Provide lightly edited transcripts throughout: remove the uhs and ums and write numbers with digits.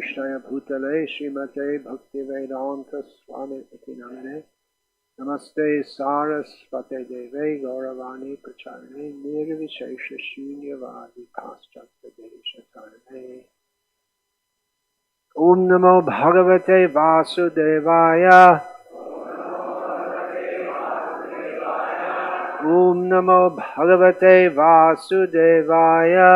Krishnaya Bhutale Srimate Bhakti Vedanta Swami Iti Namane Namaste Sarasvate Deve Gauravani Pracharane Nirvishesha Shunyavadi Paschatya Deshakarane. Om Namo Bhagavate Vasudevaya. Om Namo Bhagavate Vasudevaya.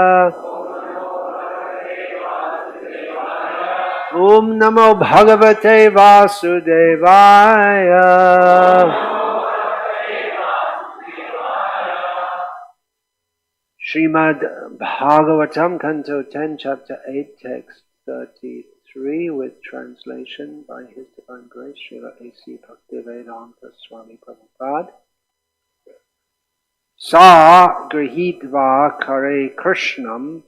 Om Namo Bhagavate Vasudevaya. Srimad Bhagavatam, Canto 10, Chapter 8, Text 33, with translation by His Divine Grace, Srila A.C. Bhaktivedanta Swami Prabhupada. Sa grihitva kare Krishnam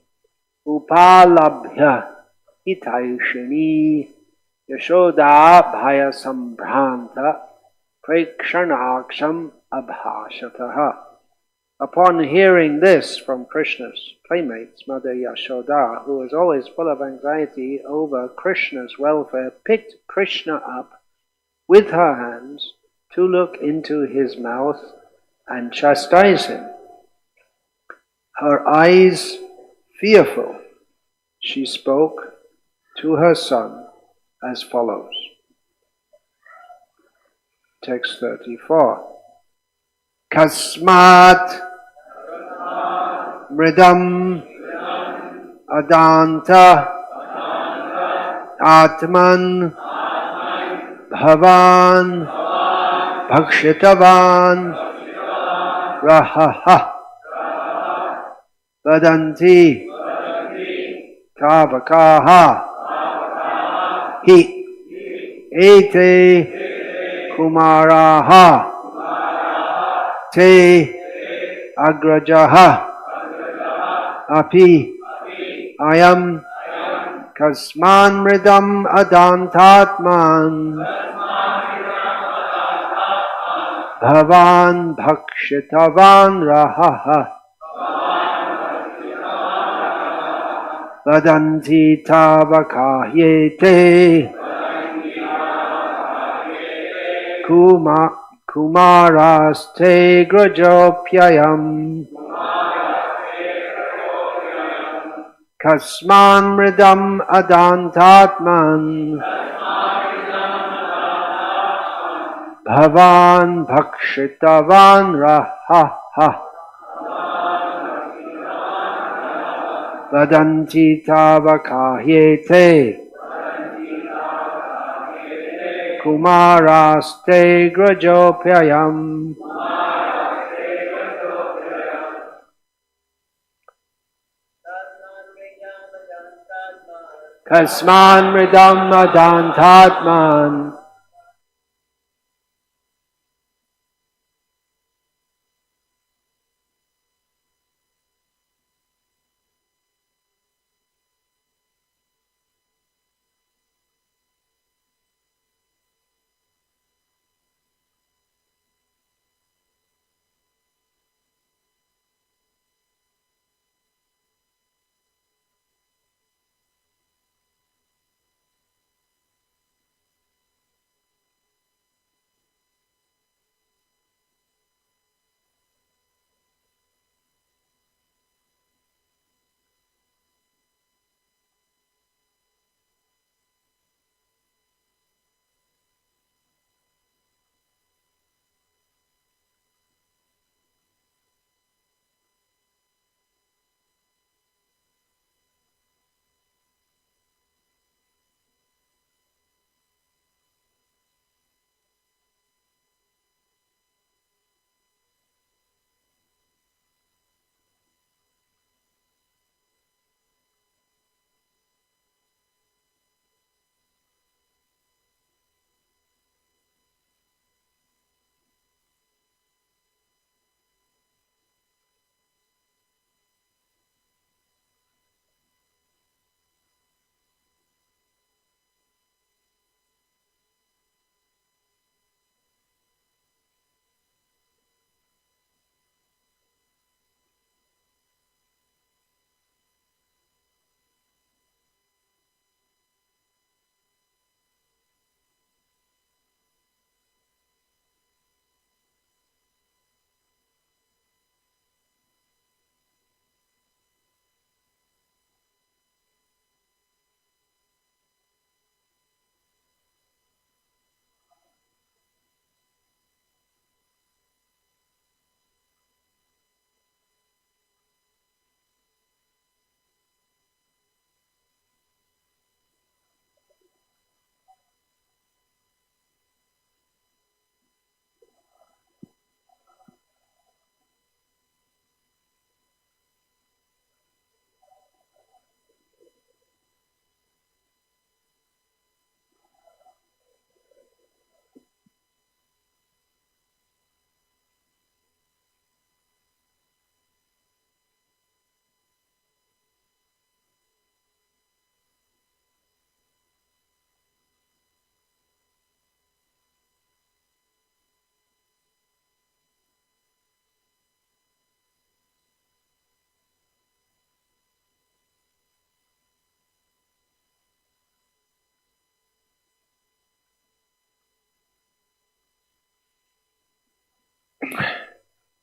upalabhya hitaishani yashoda bhaya sambhranta prekshanaksham abhashataha. Upon hearing this from Krishna's playmates, Mother Yashoda, who was always full of anxiety over Krishna's welfare, picked Krishna up with her hands to look into his mouth and chastise him. Her eyes fearful, she spoke to her son as follows. Text 34. Kasmat mridam adanta atman bhavan bhakshitavan rahaha vadanti kavakaha hi ete kumaraha te agrajaha api ayam kasman mridam adantatman bhavan bhakshitavan rahaha vadanti tavakahyete kumaraste grajopyayam kasman mridam adantatman bhavan bhakshitavan rahaha vadanti tavakahyete kumaraste grajopyayam. Kasman mridam adantatman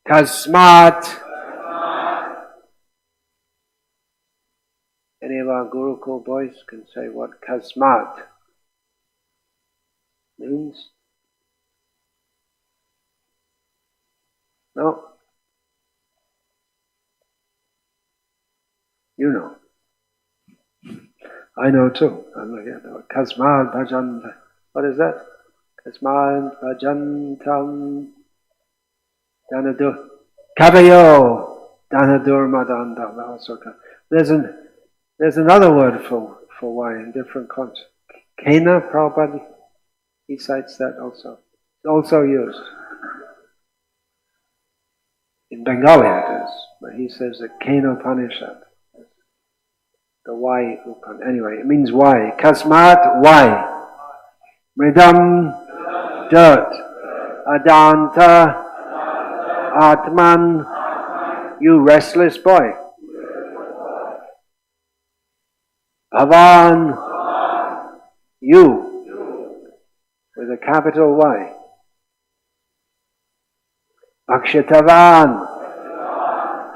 Kasmat. Any of our Gurukul boys can say what Kasmat means? No? You know. I know too. I'm looking at that. Kasmat bhajanta. What is that? Kasmat bhajantam danadur. Kavayo danadur madanda. Also, there's another word for why in different contexts. Kena, Prabhupada, he cites that also. It's also used. In Bengali it is, but he says the Kena Upanishad. The why Upanishad. Anyway, it means why. Kasmat, why. Mridam, dirt. Adanta, Atman, you restless boy. Bhavan, you, with a capital Y. Akshatavan,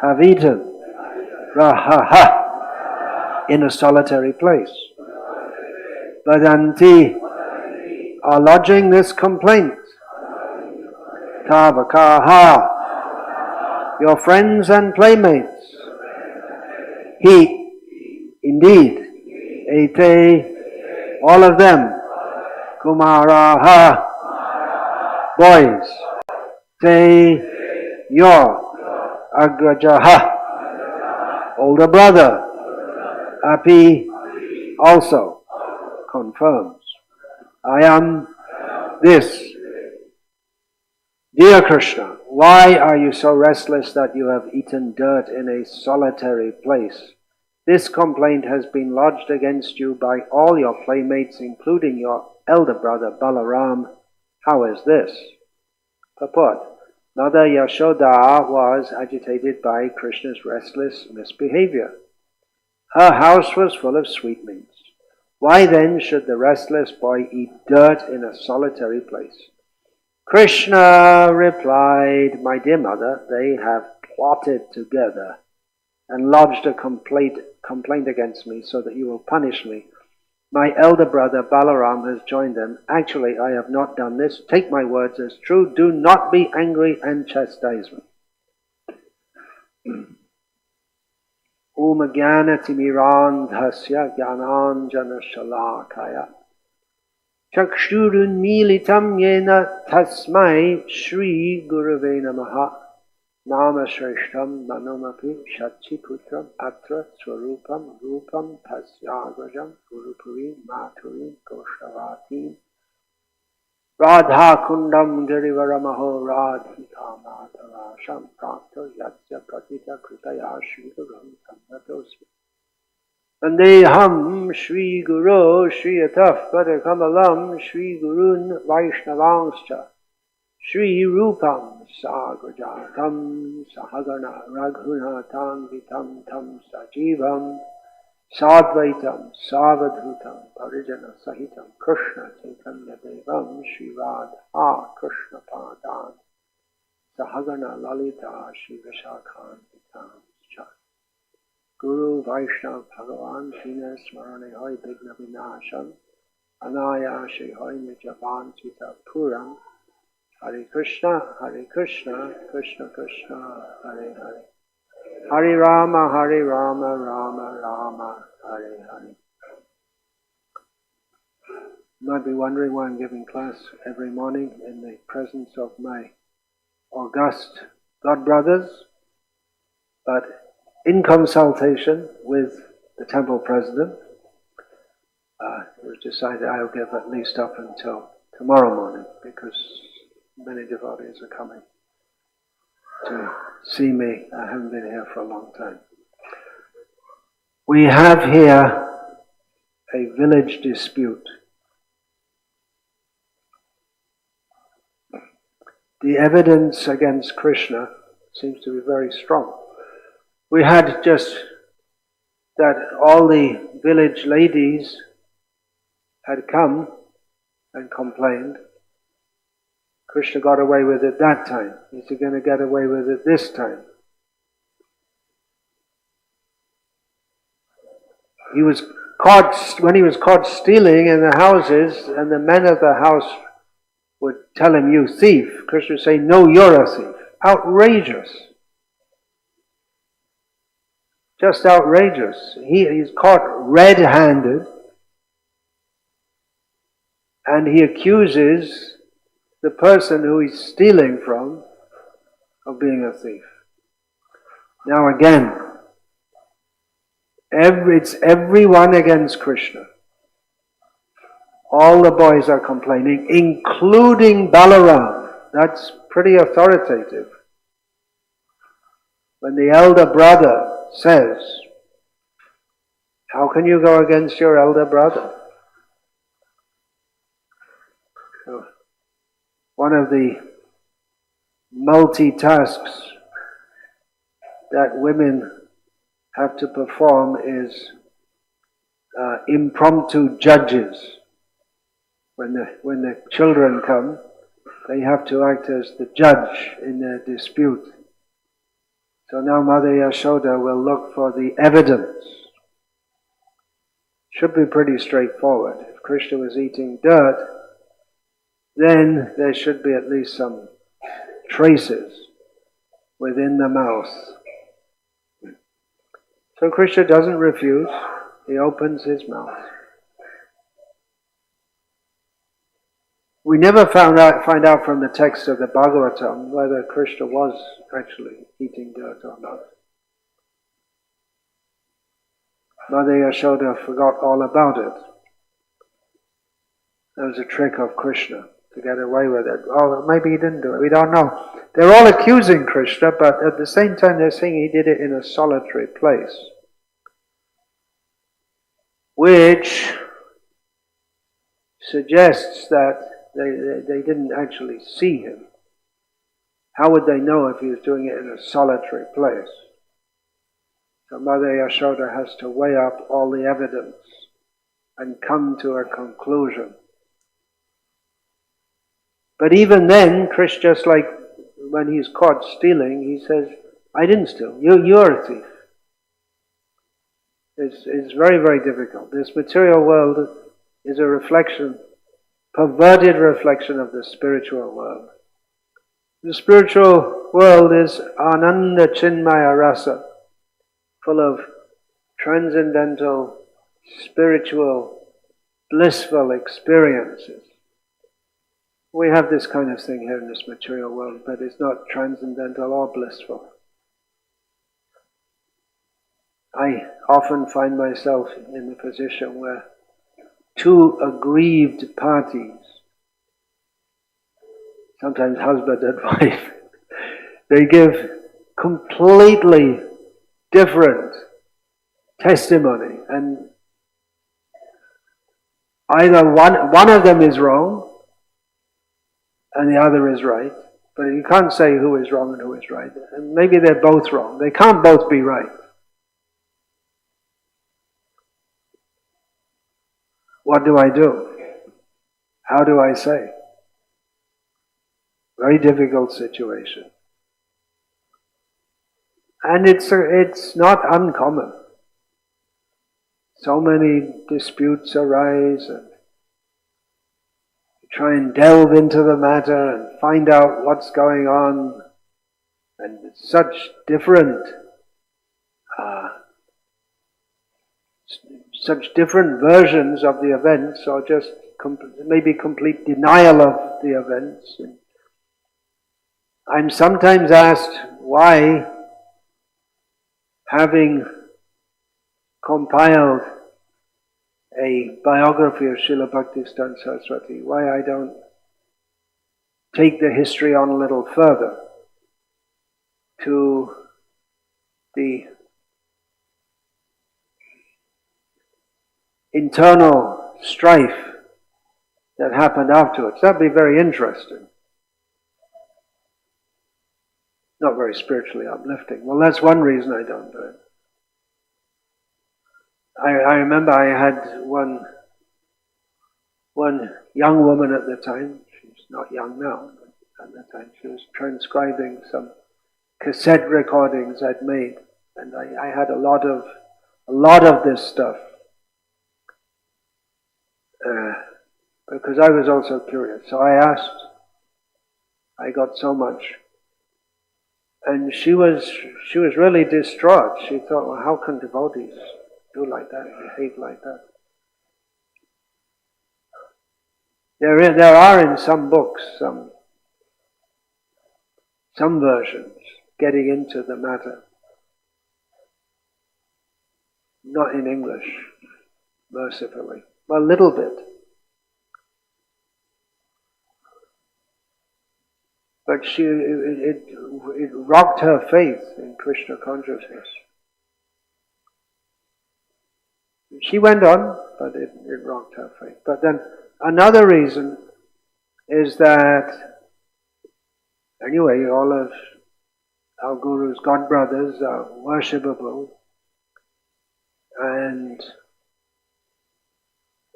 have eaten. Rahaha, in a solitary place. Vadanti, are lodging this complaint. Tavakaha, your friends and playmates. He, indeed, ete, all of them. Kumaraha, boys. Te, your. Agrajaha, older brother. Api, also, confirms. I am this. Dear Krishna, why are you so restless that you have eaten dirt in a solitary place? This complaint has been lodged against you by all your playmates, including your elder brother Balaram. How is this? Purport. Mother Yashoda was agitated by Krishna's restless misbehavior. Her house was full of sweetmeats. Why then should the restless boy eat dirt in a solitary place? Krishna replied, my dear mother, they have plotted together and lodged a complaint against me so that you will punish me. My elder brother Balaram has joined them. Actually, I have not done this. Take my words as true. Do not be angry and chastise me. Om Jnanatirmirandhasya Jnananjana Shalakaya Chakshurun Militam Yena Tasmai Shri Gurave Namaha Nama Shreshtam Manomapi Shachiputram Atra Swarupam Rupam Tasyagrajam Gurupuri Maturi Goshavati Radha Kundam Girivaramaho Radhika Madhavasham Prakta Yatya Pratita Kritaya Shri Gurum Samnatosmi Vandeham Shri Guru Shri Ataf Padakamalam Shri Gurun Vaishnavangscha Shri Rupam Sagrajatam Sahagana Raghunatam Vitam Tam Sajivam Sadvaitam Savadhutam Parijana Sahitam Krishna Chaitanya Devam Shri Radha Krishna Padan Sahagana Lalita Shri Vishakhan Vitam Chan Guru Vaishnav Bhagavan Shina Smarane Hoy Bigna Vinasham Anaya Shri Hoy Nijavan Chita Puram Hare Krishna, Krishna Krishna, Hare Hare. Hare Rama, Rama Rama, Hare Hare. You might be wondering why I'm giving class every morning in the presence of my august godbrothers, but in consultation with the temple president, it was decided I'll give at least up until tomorrow morning because many devotees are coming to see me. I haven't been here for a long time. We have here a village dispute. The evidence against Krishna seems to be very strong. We had just that all the village ladies had come and complained Krishna got away with it that time. Is he going to get away with it this time? He was caught, when he was caught stealing in the houses, and the men of the house would tell him, "You thief." Krishna would say, "No, you're a thief." Outrageous. Just outrageous. He's caught red-handed, and he accuses the person who he's stealing from of being a thief. Now again, it's everyone against Krishna. All the boys are complaining, including Balaram. That's pretty authoritative. When the elder brother says, "How can you go against your elder brother?" So, one of the multitasks that women have to perform is impromptu judges. When the children come, they have to act as the judge in their dispute. So now Mother Yashoda will look for the evidence. Should be pretty straightforward. If Krishna was eating dirt, then there should be at least some traces within the mouth. So Krishna doesn't refuse, he opens his mouth. We never find out from the text of the Bhagavatam whether Krishna was actually eating dirt or not. Mother Yashoda forgot all about it. That was a trick of Krishna to get away with it. Oh, maybe he didn't do it. We don't know. They're all accusing Krishna, but at the same time they're saying he did it in a solitary place, which suggests that they didn't actually see him. How would they know if he was doing it in a solitary place? So Mother Yashoda has to weigh up all the evidence and come to a conclusion. But even then, Krishna, just like when he's caught stealing, he says, "I didn't steal. You're a thief." It's very, very difficult. This material world is a reflection, perverted reflection of the spiritual world. The spiritual world is Ananda Chinmaya Rasa, full of transcendental, spiritual, blissful experiences. We have this kind of thing here in this material world, but it's not transcendental or blissful. I often find myself in the position where two aggrieved parties, sometimes husband and wife, they give completely different testimony, and either one of them is wrong and the other is right, but you can't say who is wrong and who is right. And maybe they're both wrong. They can't both be right. What do I do? How do I say? Very difficult situation. And it's not uncommon. So many disputes arise, and you try and delve into the matter and find out what's going on, and such different versions of the events, or just maybe complete denial of the events. And I'm sometimes asked why, having compiled a biography of Srila Bhaktisiddhanta Saraswati, why I don't take the history on a little further to the internal strife that happened afterwards. That'd be very interesting. Not very spiritually uplifting. Well, that's one reason I don't do it. I remember I had one young woman at the time, she's not young now, at the time. She was transcribing some cassette recordings I'd made, and I had a lot of this stuff because I was also curious. So I asked. I got so much, and she was really distraught. She thought, well, how can devotees do like that, behave like that? There are in some books some versions getting into the matter. Not in English, mercifully. Well, a little bit. But it rocked her faith in Krishna consciousness. She went on, but it rocked her faith. But then another reason is that, anyway, all of our Guru's godbrothers are worshipable, and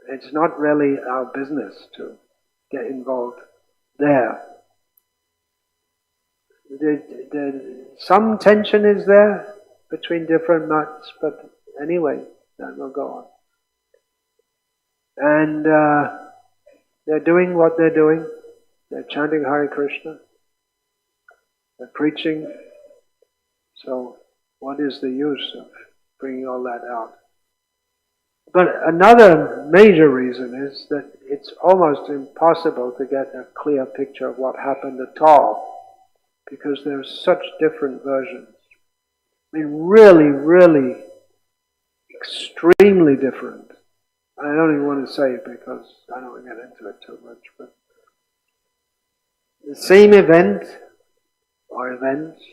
it's not really our business to get involved there. Some tension is there between different mats, but anyway, that will go on. And they're doing what they're doing. They're chanting Hare Krishna. They're preaching. So what is the use of bringing all that out? But another major reason is that it's almost impossible to get a clear picture of what happened at all, because there's such different versions. I mean, really, really extremely different. I don't even want to say it because I don't want to get into it too much, but the same event or events,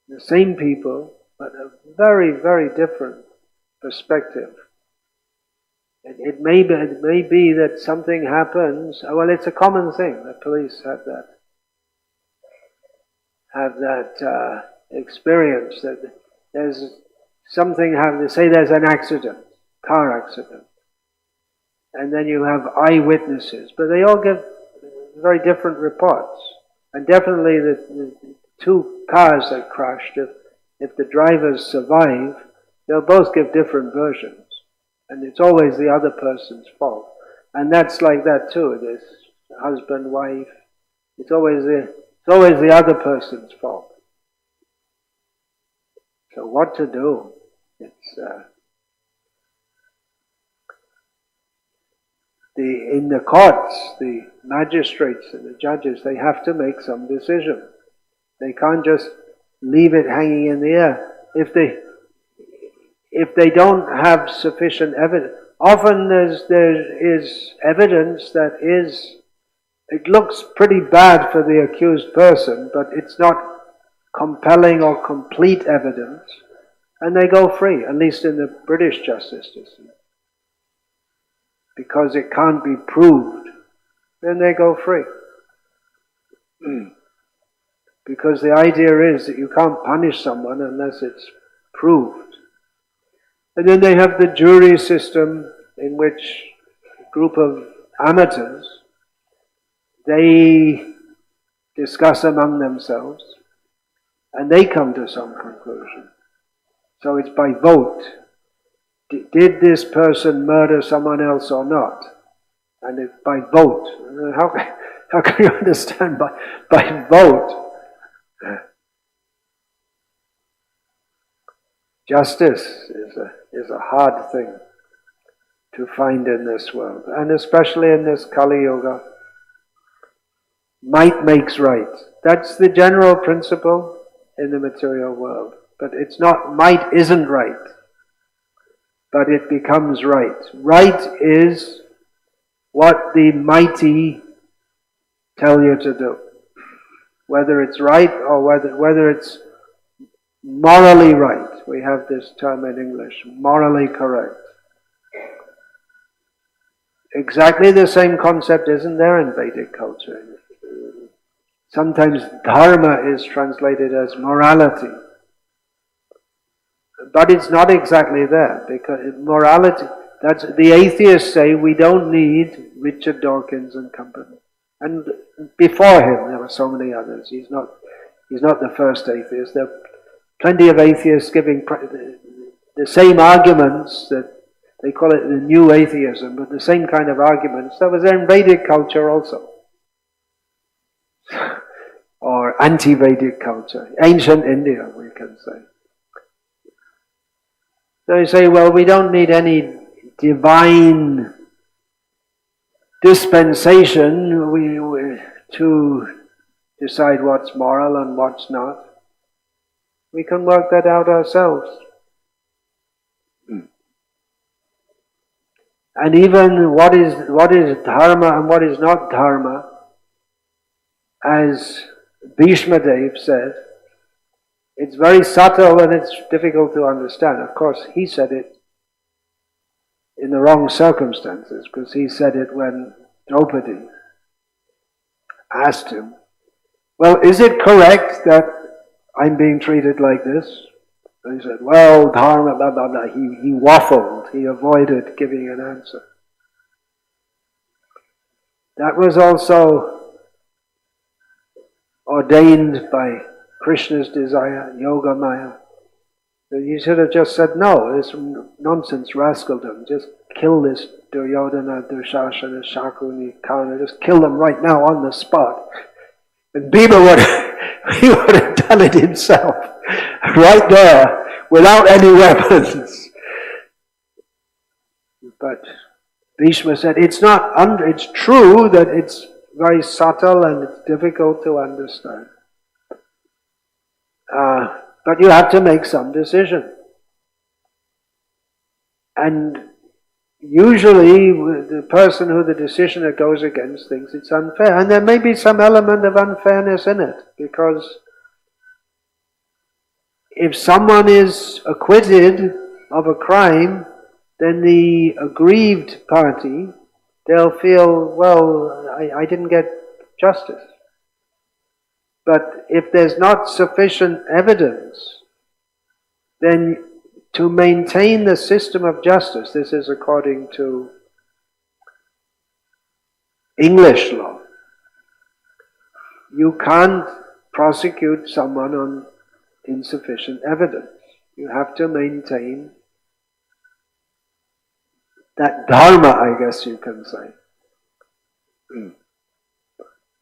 the same people, but a very, very different perspective. It may be that something happens. Well, it's a common thing. The police have that experience that there's something happen. They say there's an accident, car accident, and then you have eyewitnesses, but they all give very different reports. And definitely the two cars that crashed, if the drivers survive, they'll both give different versions, and it's always the other person's fault. And that's like that too. This husband, wife, it's always the other person's fault. So what to do? It's in the courts, the magistrates and the judges, they have to make some decision. They can't just leave it hanging in the air. If they don't have sufficient evidence, often there is evidence that it looks pretty bad for the accused person, but it's not compelling or complete evidence, and they go free, at least in the British justice system. Because it can't be proved, then they go free. Because the idea is that you can't punish someone unless it's proved. And then they have the jury system, in which a group of amateurs, they discuss among themselves, and they come to some conclusion. So it's by vote. Did this person murder someone else or not? And it's by vote. How can you understand by vote? Justice is a hard thing to find in this world, and especially in this Kali Yuga. Might makes right. That's the general principle in the material world. But it's not, might isn't right, but it becomes right. Right is what the mighty tell you to do. Whether it's right or whether it's morally right. We have this term in English, morally correct. Exactly the same concept isn't there in Vedic culture. Sometimes dharma is translated as morality. But it's not exactly there, because morality, that's the atheists say we don't need Richard Dawkins and company. And before him there were so many others. He's not the first atheist. There are plenty of atheists giving the same arguments that they call it the new atheism, but the same kind of arguments that was in Vedic culture also. Or anti-Vedic culture, ancient India, we can say. So you say, well, we don't need any divine dispensation to decide what's moral and what's not. We can work that out ourselves. And even what is dharma and what is not dharma, as Bhishma Dev said, it's very subtle and it's difficult to understand. Of course, he said it in the wrong circumstances, because he said it when Draupadi asked him, well, is it correct that I'm being treated like this? And he said, well, dharma, blah, blah, blah. He waffled. He avoided giving an answer. That was also ordained by Krishna's desire, Yoga Maya. You should have just said, no, it's nonsense, rascaldom. Just kill this Duryodhana, Dushasana, Shakuni, Karna. Just kill them right now on the spot. And Bhima would have done it himself, right there, without any weapons. But Bhishma said, it's true that it's very subtle and it's difficult to understand. But you have to make some decision. And usually the person who the decisioner goes against thinks it's unfair. And there may be some element of unfairness in it, because if someone is acquitted of a crime, then the aggrieved party, they'll feel, well, I didn't get justice. But if there's not sufficient evidence, then to maintain the system of justice, this is according to English law, you can't prosecute someone on insufficient evidence. You have to maintain that dharma, I guess you can say.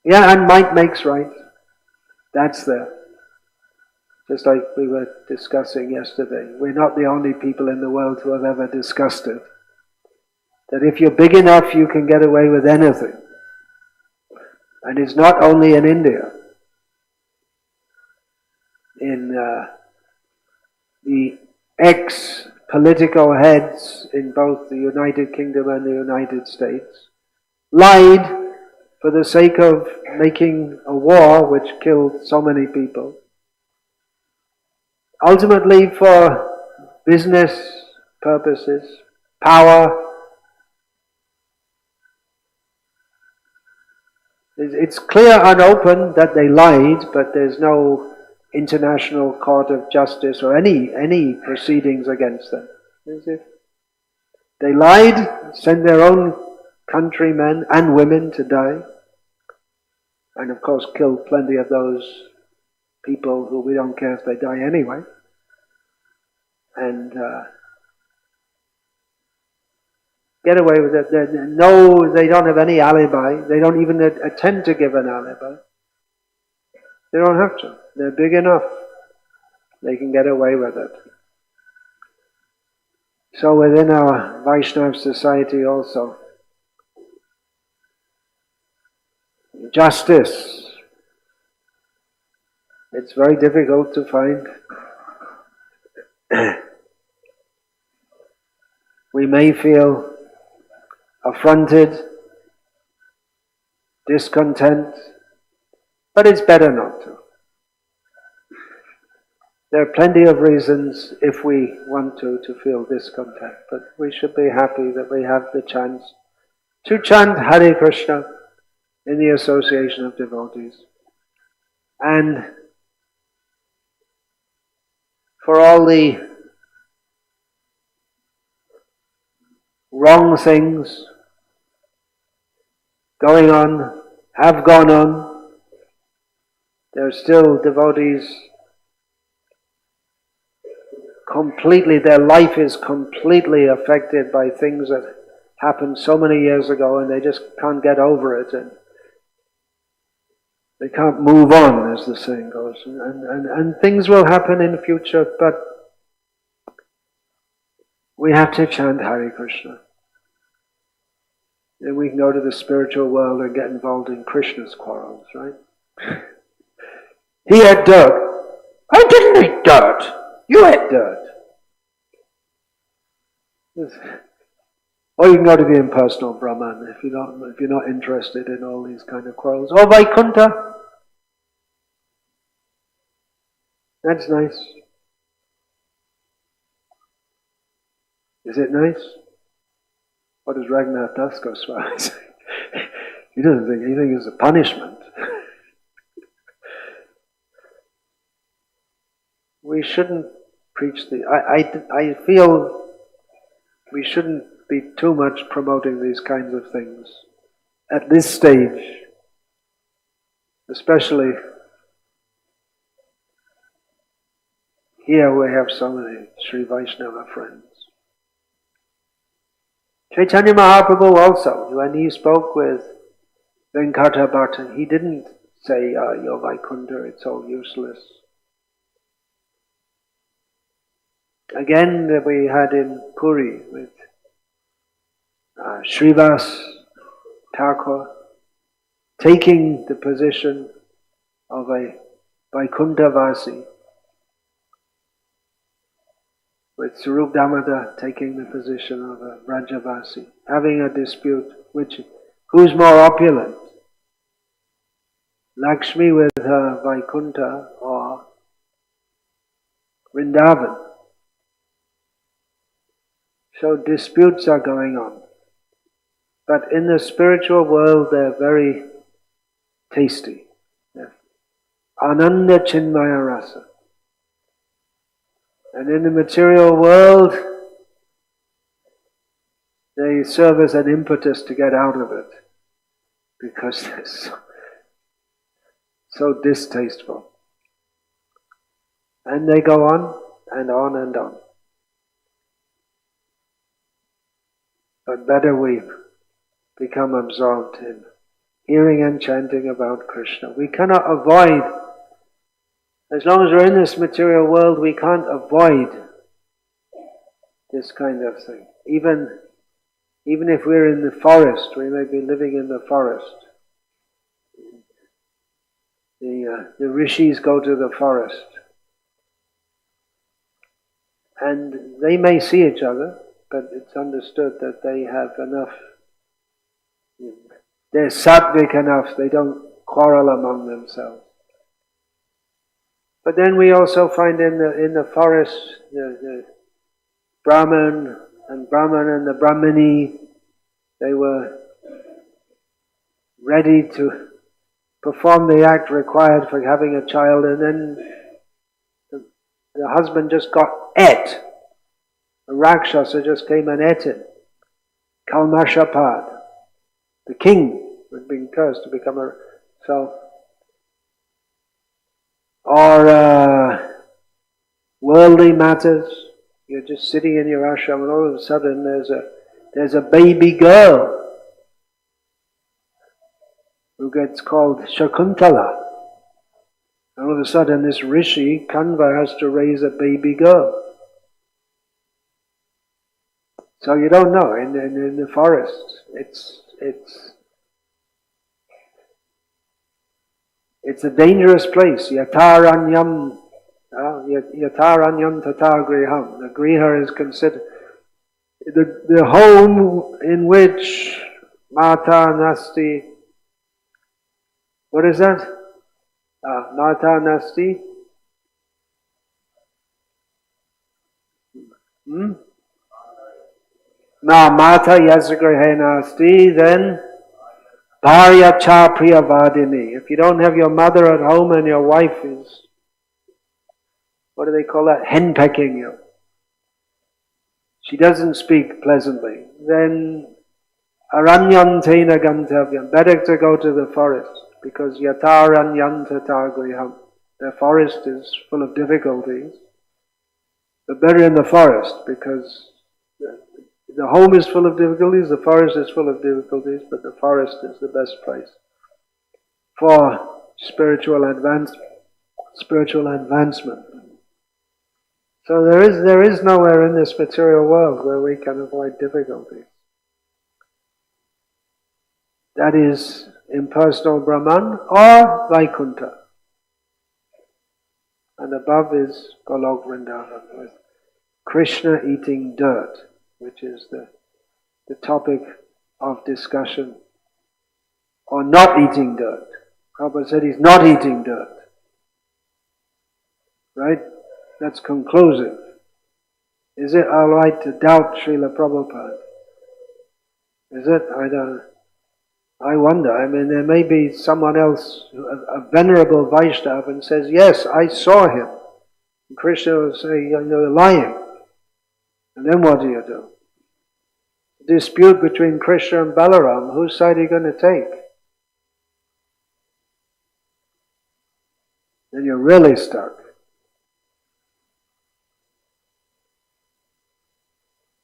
Yeah, and might makes right. That's there. Just like we were discussing yesterday. We're not the only people in the world who have ever discussed it. That if you're big enough, you can get away with anything. And it's not only in India. In the ex-political heads in both the United Kingdom and the United States lied for the sake of making a war which killed so many people. Ultimately for business purposes, power. It's clear and open that they lied, but there's no international court of justice or any proceedings against them. They lied, sent their own countrymen and women to die, and of course killed plenty of those people who we don't care if they die anyway. And get away with it. No, they don't have any alibi. They don't even attempt to give an alibi. They don't have to. They're big enough. They can get away with it. So within our Vaishnava society also, justice. It's very difficult to find. We may feel affronted, discontent, but it's better not to. There are plenty of reasons, if we want to feel discontent, but we should be happy that we have the chance to chant Hare Krishna in the association of devotees. And for all the wrong things going on have gone on. There are still devotees their life is completely affected by things that happened so many years ago, and they just can't get over it, and they can't move on, as the saying goes. And things will happen in the future, but we have to chant Hare Krishna. Then we can go to the spiritual world and get involved in Krishna's quarrels, right? He had dirt. I didn't eat dirt. You ate dirt. Or you can go to the impersonal Brahman if you're not interested in all these kind of quarrels. Or Vaikuntha. That's nice. Is it nice? What does Raghunath Das Goswami say? He doesn't think anything is a punishment. We shouldn't preach I feel we shouldn't be too much promoting these kinds of things at this stage, especially here we have so many Sri Vaishnava friends. Chaitanya Mahaprabhu also, when he spoke with Venkata Bhatta, he didn't say, you're Vaikuntha, it's all useless. Again, we had in Puri with Srivas Thakur taking the position of a Vaikuntha-vasi, with Sarup Damodar taking the position of a Vrajavasi, having a dispute, who's more opulent? Lakshmi with her Vaikuntha or Vrindavan? So disputes are going on. But in the spiritual world they're very tasty. Ananda Chinmaya Rasa. And in the material world, they serve as an impetus to get out of it, because they're so distasteful. And they go on and on and on. But better we become absorbed in hearing and chanting about Krishna. We cannot avoid, as long as we're in this material world, we can't avoid this kind of thing. Even if we're in the forest, we may be living in the forest. The rishis go to the forest. And they may see each other, but it's understood that they have enough, they're sattvic enough, they don't quarrel among themselves. But then we also find in the forest the Brahman and the Brahmini, they were ready to perform the act required for having a child, and then the husband just got ate. A Rakshasa just came and ate him. Kalmashapad. The king had been cursed to become a... Or worldly matters. You're just sitting in your ashram and all of a sudden there's a baby girl who gets called Shakuntala. And all of a sudden this rishi, Kanva, has to raise a baby girl. So you don't know, in the forest, it's a dangerous place. Yataranyam tata griham. The griha is considered the home in which mata nasti. What is that? Mata nasti. Na mata yasagrihe nasti, then Bharya cha priyavadini. If you don't have your mother at home and your wife is, what do they call that? Henpecking you. She doesn't speak pleasantly. Then Aranyantena gantavyam. Better to go to the forest, because yataranyanta targriham. The forest is full of difficulties. But better in the forest, because the home is full of difficulties, the forest is full of difficulties, but the forest is the best place for spiritual advancement. So there is nowhere in this material world where we can avoid difficulties. That is impersonal Brahman or Vaikuntha. And above is Golok Vrindavan with Krishna eating dirt, which is the topic of discussion. Or not eating dirt. Prabhupada said he's not eating dirt. Right? That's conclusive. Is it alright to doubt Srila Prabhupada? Is it? I wonder. I mean, there may be someone else, a venerable Vaishnava, and says, yes, I saw him. And Krishna will say, you're lying. And then what do? Dispute between Krishna and Balaram, whose side are you going to take? Then you're really stuck.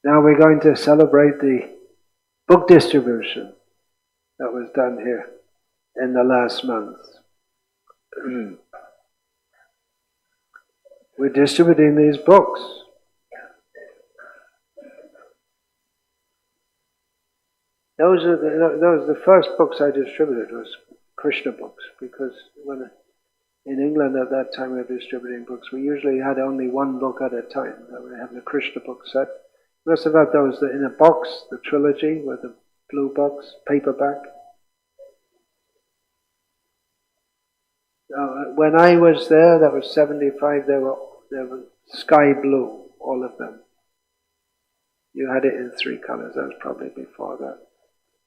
Now we're going to celebrate the book distribution that was done here in the last month. We're distributing these books. Those are the first books I distributed was Krishna books, because when in England at that time we were distributing books, we usually had only one book at a time. We had the Krishna book set. We also had those in a box, the trilogy with the blue box, paperback. When I was there, that was 75, they were sky blue, all of them. You had it in 3 colors, that was probably before that.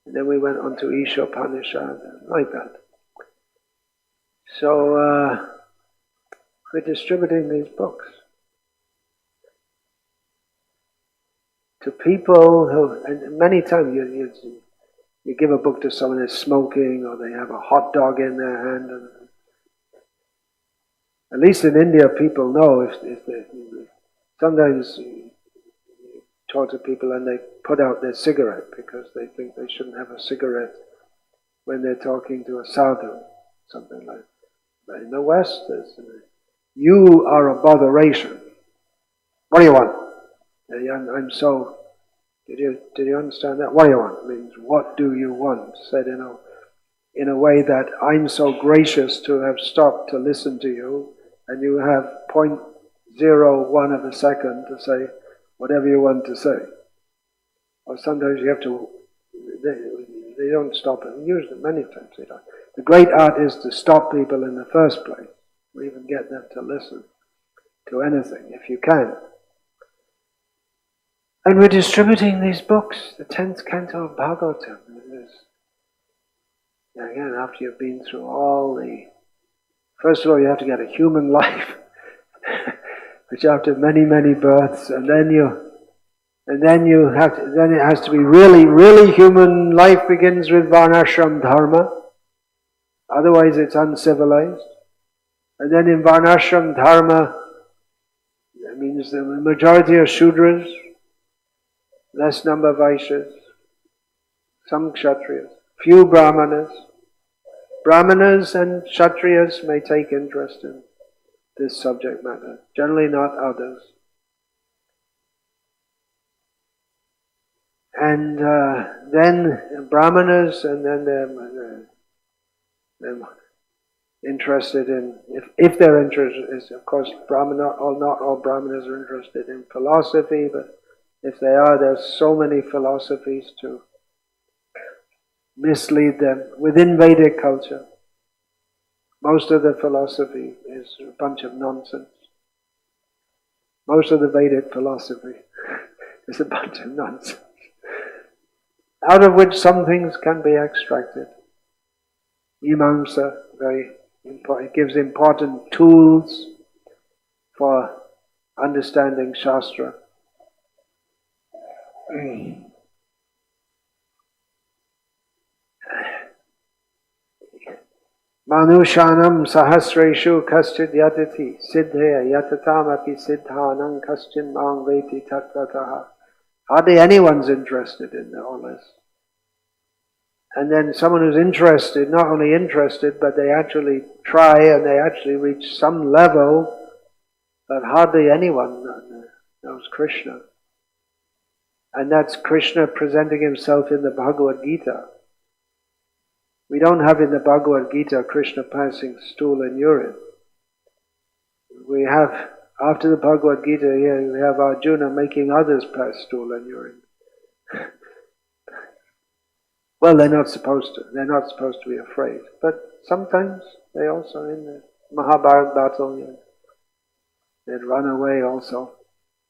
And then we went on to Ishopanishad, like that. So, we're distributing these books to people who, and many times you give a book to someone who's smoking, or they have a hot dog in their hand, and at least in India people know if they, sometimes you talk to people and they put out their cigarette because they think they shouldn't have a cigarette when they're talking to a sadhu, something like that. But in the West, you are a botheration. What do you want? I'm so. Did you understand that? What do you want? It means, what do you want? Said in a way that I'm so gracious to have stopped to listen to you, and you have 0.01 of a second to say whatever you want to say. Or sometimes you have to. They don't stop it. Usually, many times they don't. The great art is to stop people in the first place, or even get them to listen to anything, if you can. And we're distributing these books, the 10th canto of Bhagavatam. Again, after you've been through all the... First of all, you have to get a human life, which after many, many births, and then it has to be really, really human. Life begins with Varnashram Dharma. Otherwise it's uncivilized. And then in Varnashram Dharma, that means the majority are Shudras, less number of Vaishyas, some Kshatriyas, few Brahmanas. Brahmanas and Kshatriyas may take interest in this subject matter, generally not others. And then Brahmanas, and then they're interested in, if they're interested, is of course not all Brahmanas are interested in philosophy, but if they are, there's so many philosophies to mislead them. Within Vedic culture, most of the philosophy is a bunch of nonsense. Most of the Vedic philosophy is a bunch of nonsense, out of which some things can be extracted. Mimamsa, very important. It gives important tools for understanding Shastra. Manushanam sahasreshu kaschid yatati siddhaya yatatam api siddhanam kaschin mang veti tatvataha. Hardly anyone's interested in all this. And then someone who's interested, not only interested, but they actually try and they actually reach some level, but hardly anyone knows Krishna. And that's Krishna presenting himself in the Bhagavad Gita. We don't have in the Bhagavad Gita Krishna passing stool and urine. We have, after the Bhagavad Gita here, we have Arjuna making others pass stool and urine. Well, they're not supposed to. They're not supposed to be afraid. But sometimes they also, in the Mahabharata battle, they'd run away also.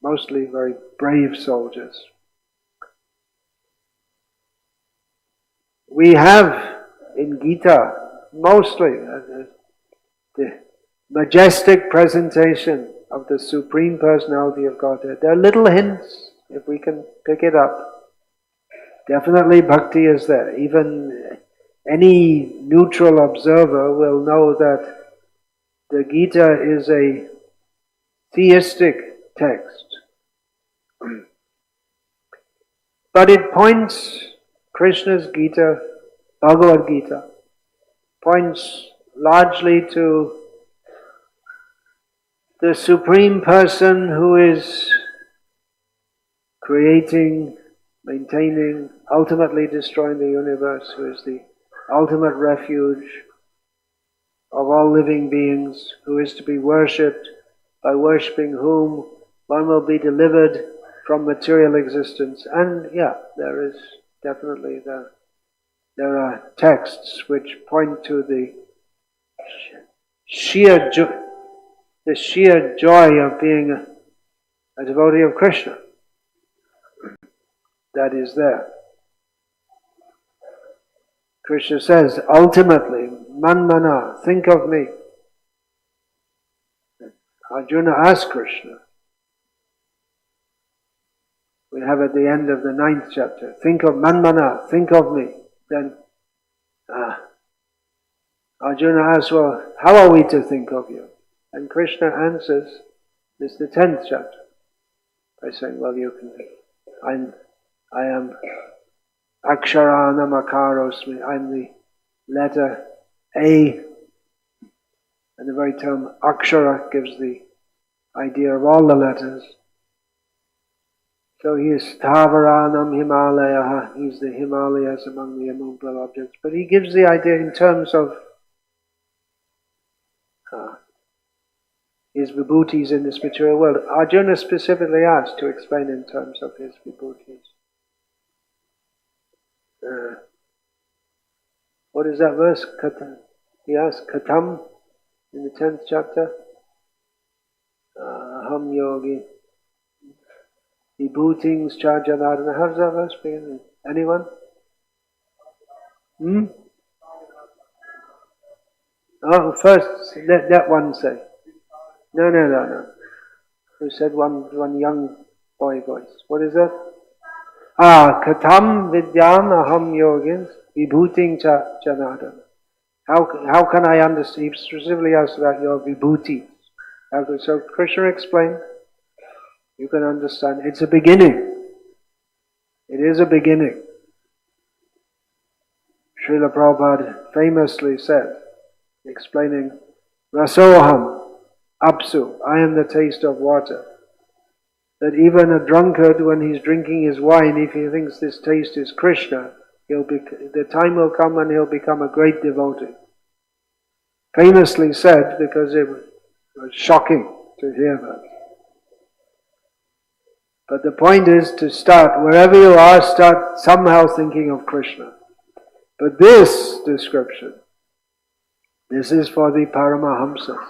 Mostly very brave soldiers. We have in Gita, mostly, the majestic presentation of the Supreme Personality of Godhead. There are little hints, if we can pick it up. Definitely bhakti is there. Even any neutral observer will know that the Gita is a theistic text. But it points, Krishna's Gita, Bhagavad Gita, points largely to the Supreme Person who is creating, maintaining, ultimately destroying the universe, who is the ultimate refuge of all living beings, who is to be worshipped, by worshipping whom one will be delivered from material existence. And there is definitely there are texts which point to the sheer joy of being a devotee of Krishna. That is there. Krishna says, ultimately, manmana, think of me. Arjuna asked Krishna. We have at the end of the 9th chapter, think of manmana, think of me. Then Arjuna asks, well, how are we to think of you? And Krishna answers, this is the 10th chapter, by saying, well, I am Aksharanam Akarosmi, I'm the letter A, and the very term Akshara gives the idea of all the letters. So he is Stavaranam Himalaya, he's the Himalayas among the immovable objects. But he gives the idea in terms of his vibhutis in this material world. Arjuna specifically asked to explain in terms of his vibhutis. What is that verse? He asked, Katam, in the 10th chapter. Aham yogi. Vibhutings charjanadana. How does that verse begin? Anyone? Oh, first, let that one say. No. Who said one young boy voice? What is that? Katam vidyam aham yogins vibhuting janadana. How can I understand? He specifically asked about your vibhuti. So Krishna explained. You can understand. It's a beginning. It is a beginning. Srila Prabhupada famously said, explaining, Rasoham, Apsu, I am the taste of water. That even a drunkard, when he's drinking his wine, if he thinks this taste is Krishna, the time will come when he'll become a great devotee. Famously said, because it was shocking to hear that. But the point is to start, wherever you are, start somehow thinking of Krishna. But this description, this is for the Paramahamsas,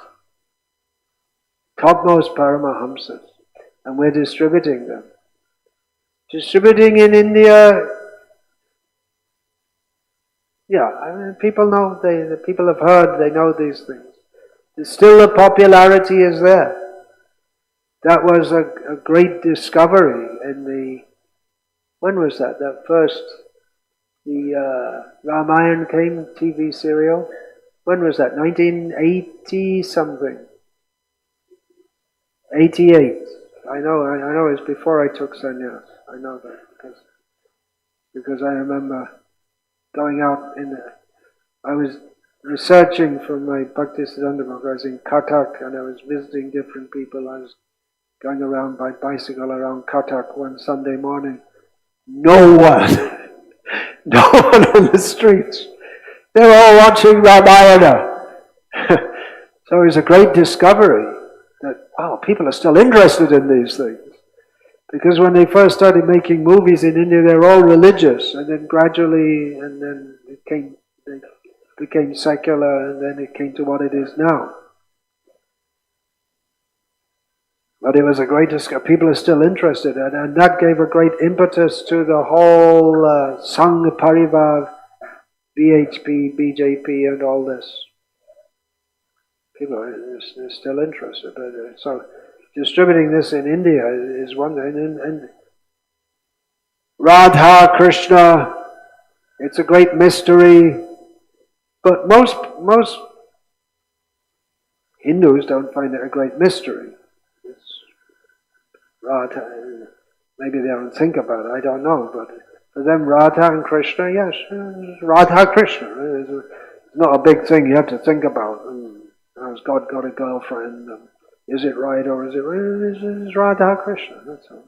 topmost Paramahamsas, and we're distributing them. Distributing in India, people know, the people have heard, they know these things. Still the popularity is there. That was a great discovery in when was that? That first, the Ramayana came, TV serial. When was that? 1980 something. 88. I know it was before I took sannyas. I know that because I remember going out I was researching for my Bhakti Siddhanta book. I was in Cuttack and I was visiting different people. I was going around by bicycle around Cuttack one Sunday morning. No one on the streets. They were all watching Ramayana. So it was a great discovery that, wow, people are still interested in these things. Because when they first started making movies in India, they were all religious, and then gradually, and then they became secular, and then it came to what it is now. But it was a great discovery. People are still interested, and that gave a great impetus to the whole Sangh Parivar, BHP, BJP, and all this. People are still interested. So distributing this in India is one thing. And Radha, Krishna, it's a great mystery. But most Hindus don't find it a great mystery. It's Radha, maybe they don't think about it, I don't know. But for them, Radha and Krishna, yes, Radha, Krishna. It's not a big thing you have to think about. Has God got a girlfriend? Is it right or is it right? It's Radha Krishna, that's all.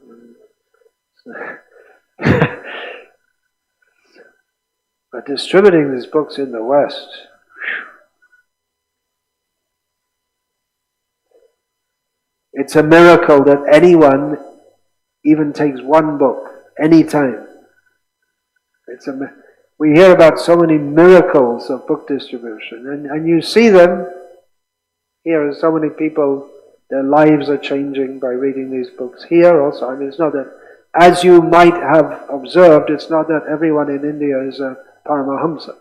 But distributing these books in the West, it's a miracle that anyone even takes one book, anytime. We hear about so many miracles of book distribution, and you see them. Here are so many people, their lives are changing by reading these books. Here also, I mean, it's not that, as you might have observed, it's not that everyone in India is a Paramahamsa.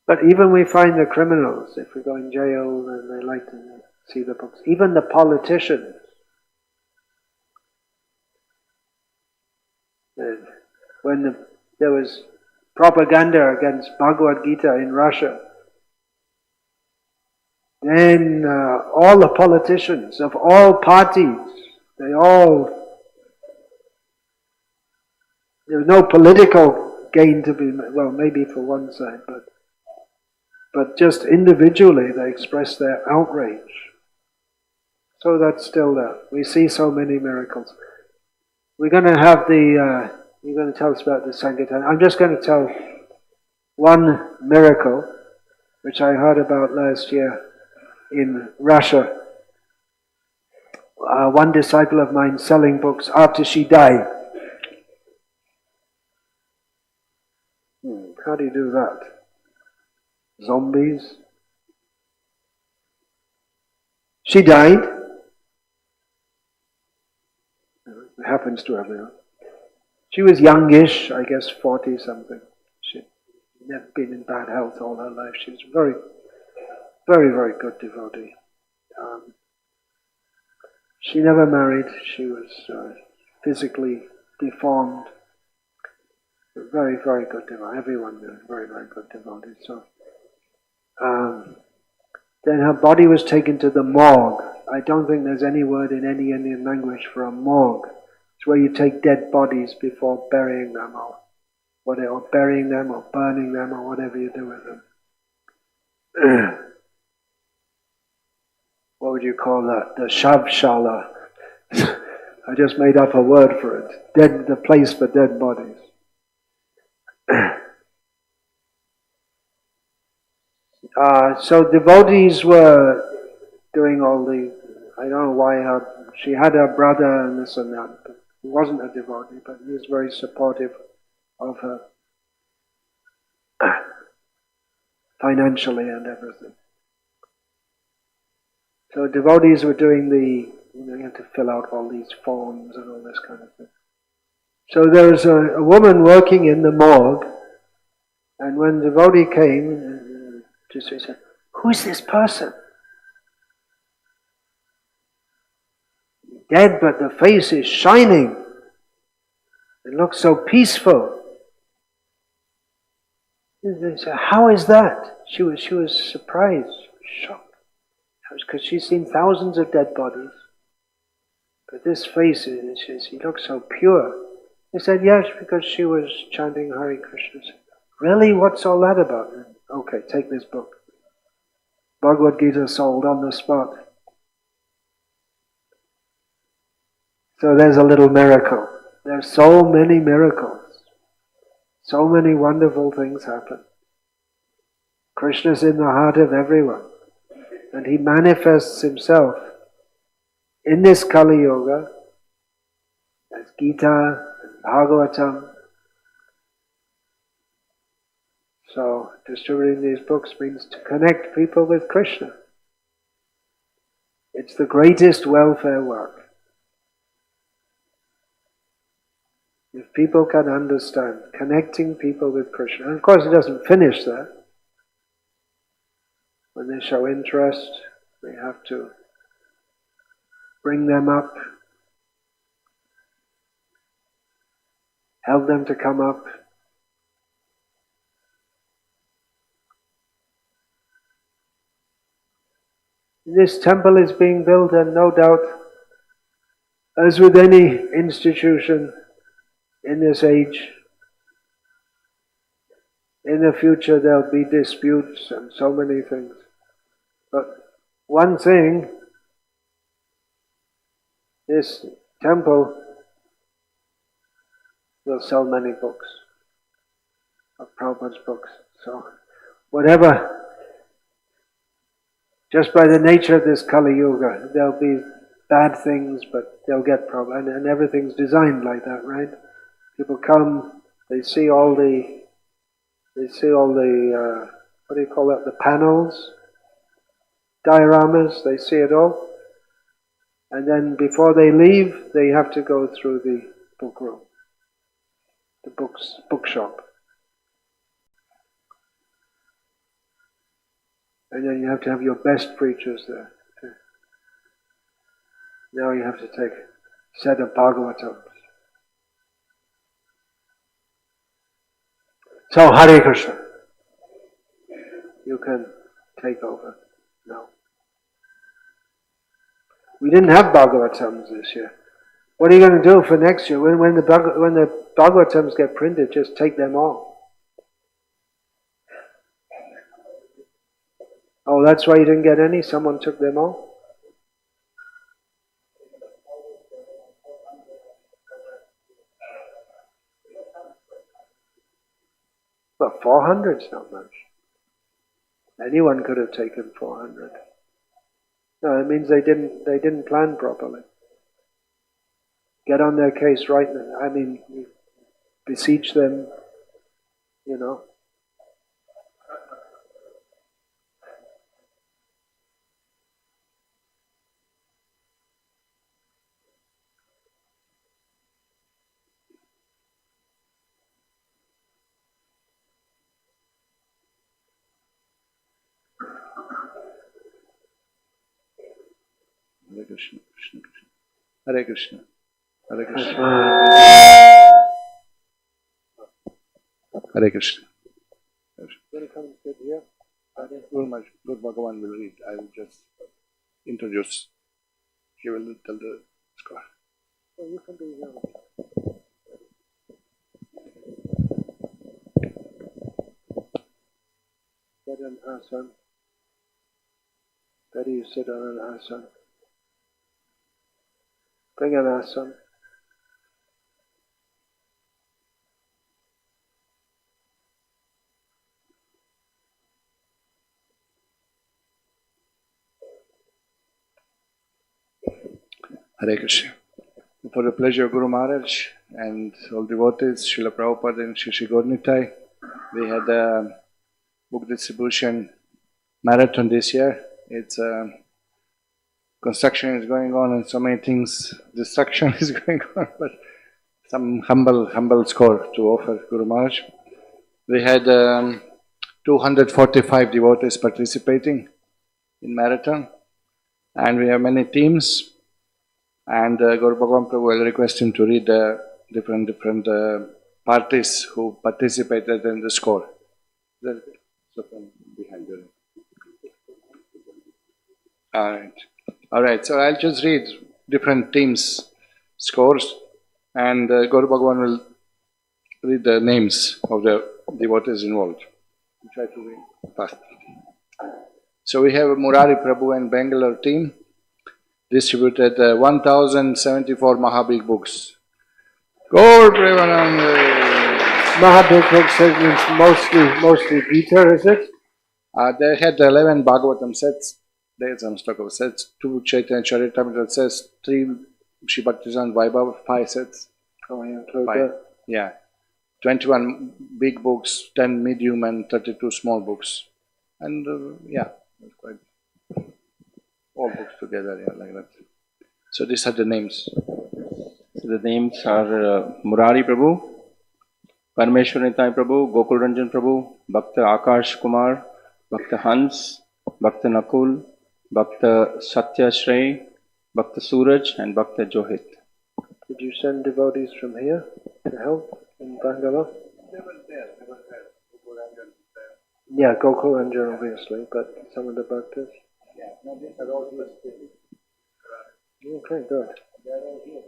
But even we find the criminals, if we go in jail and they like to see the books, even the politicians. When there was propaganda against Bhagavad Gita in Russia, then all the politicians of all parties, there was no political gain to be made, well, maybe for one side, but just individually they expressed their outrage. So that's still there. We see so many miracles. We're going to have you're going to tell us about the Sankirtan. I'm just going to tell one miracle, which I heard about last year in Russia. One disciple of mine selling books after she died. How do you do that? Zombies? She died. It happens to everyone. She was youngish, I guess 40-something. She'd never been in bad health all her life. She was very, very, very good devotee. She never married. She was physically deformed. Very, very good devotee. Everyone was very, very good devotee. So, then her body was taken to the morgue. I don't think there's any word in any Indian language for a morgue. It's where you take dead bodies before burying them, or burying them, or burning them, or whatever you do with them. What would you call that? The Shavshala. I just made up a word for it. The place for dead bodies. So devotees were doing all I don't know why she had her brother and this and that, but he wasn't a devotee, but he was very supportive of her financially and everything. So devotees were doing you have to fill out all these forms and all this kind of thing. So there was a woman working in the morgue, and when the devotee came, she said, "Who's this person? Dead, but the face is shining. It looks so peaceful." They said, how is that? She was surprised, shocked. That was because she's seen thousands of dead bodies. But this face, he looks so pure. They said, yes, because she was chanting Hare Krishna. Said, really? What's all that about? Okay, take this book. Bhagavad Gita sold on the spot. So there's a little miracle. There's so many miracles. So many wonderful things happen. Krishna's in the heart of everyone. And he manifests himself in this Kali Yuga as Gita and Bhagavatam. So distributing these books means to connect people with Krishna. It's the greatest welfare work. If people can understand, connecting people with Krishna. And of course it doesn't finish there. When they show interest, we have to bring them up, help them to come up. This temple is being built, and no doubt, as with any institution in this age, in the future there'll be disputes and so many things. But one thing, this temple will sell many books, of Prabhupada's books. So whatever, just by the nature of this Kali Yuga, there'll be bad things, but they'll get Prabhupada, and everything's designed like that, right? People come, they see all the what do you call that, the panels, dioramas, they see it all. And then before they leave, they have to go through the book room, the bookshop. And then you have to have your best preachers there. Now you have to take a set of Bhagavatams. So, Hare Krishna. You can take over now. We didn't have Bhagavatams this year. What are you going to do for next year? When the Bhagavatams get printed, just take them all. Oh, that's why you didn't get any? Someone took them all? Well, 400's not much. Anyone could have taken 400. No, it means they didn't plan properly. Get on their case right now. I mean, beseech them, you know. Hare Krishna, Krishna Krishna. Hare Krishna, Hare Krishna. Hare Krishna. Guru come and sit here. Guru Bhagavan will read. I will just introduce. He will tell the score. Oh, you can be here. Get an asana. Better you sit on an asana. Bring an asana. Hare Krishna. For the pleasure of Guru Maharaj and all devotees, Srila Prabhupada and Shri Gaurnitai, we had a book distribution marathon this year. It's construction is going on and so many things, destruction is going on, but some humble score to offer Guru Maharaj. We had 245 devotees participating in marathon, and we have many teams. And Guru Bhagavan Prabhu will request him to read the different parties who participated in the score. There, so from behind there. All right. So I'll just read different teams' scores, and Guru Bhagavan will read the names of the devotees involved. I'll try to read fast. So we have Murari Prabhu and Bangalore team distributed 1,074 Mahabig books. Gaur Premanand. Mahabig books means mostly Gita, is it? They had 11 Bhagavatam sets. There's some stock of sets. 2 Chaitanya Charitamrita sets. 3 Shri Bhaktisiddhanta Vaibhava, 5 sets. Oh, I include that. Yeah. 21 big books, 10 medium and 32 small books. And yeah, that's quite all books together, yeah, like that. So these are the names. So the names are Murari Prabhu, Parameshwar Nitai Prabhu, Gokul Ranjan Prabhu, Bhakta Akash Kumar, Bhakta Hans, Bhakta Nakul, Bhakta Satya Shrey, Bhakta Suraj and Bhakta Johit. Did you send devotees from here to help in Bangalore? They were there. Yeah, Gokul Ranjan obviously, but some of the bhaktas. Yeah, no, these are all here still. Okay, good. They are all here.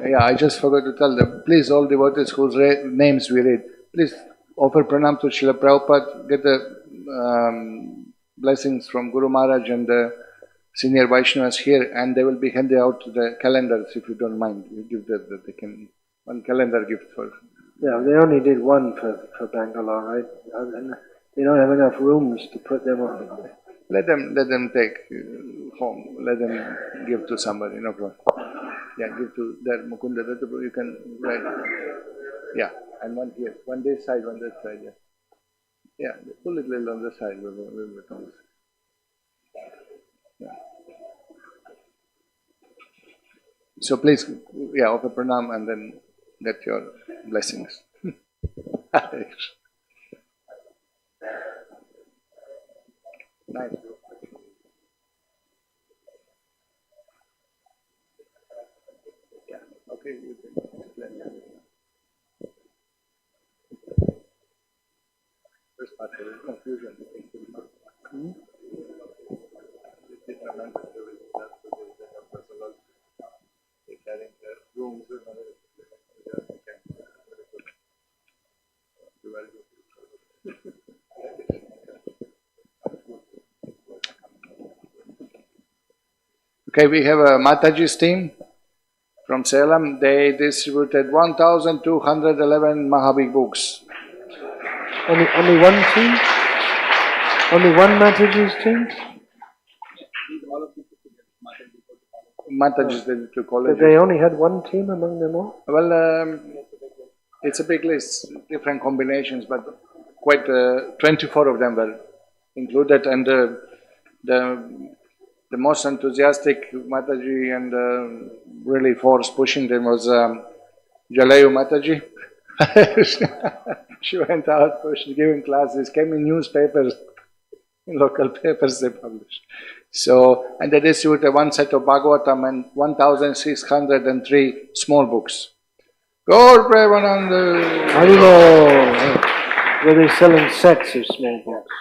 Yeah, I just forgot to tell them, please, all devotees whose names we read, please offer pranam to Srila Prabhupada, get the blessings from Guru Maharaj and the senior Vaishnavas here, and they will be handing out the calendars, if you don't mind. You give that they can, one calendar gift for. Yeah, they only did one for Bangalore, right? And they don't have enough rooms to put them on. Let them take home. Let them give to somebody. No problem. Yeah, give to that Mukunda. You can write. Yeah, and one here, one this side, one that side. Yeah, yeah. Pull it little on the side. Yeah. So please, yeah, offer pranam and then get your blessings. Nice. Yeah. Okay, you can explain. First part there is confusion. Carrying the rooms and okay, we have a Mataji's team from Salem. They distributed 1,211 Mahabig books. Only one team? Only one Mataji's team? Mataji's did to college. But they only had one team among them all? Well, it's a big list, different combinations, but quite 24 of them were included, and the most enthusiastic Mataji and really force pushing them was Jalayu Mataji. She went out, pushed, giving classes, came in newspapers, in local papers they published. So, and they distributed one set of Bhagavatam and 1,603 small books. Gaur Premanand! Were they selling sets of small books?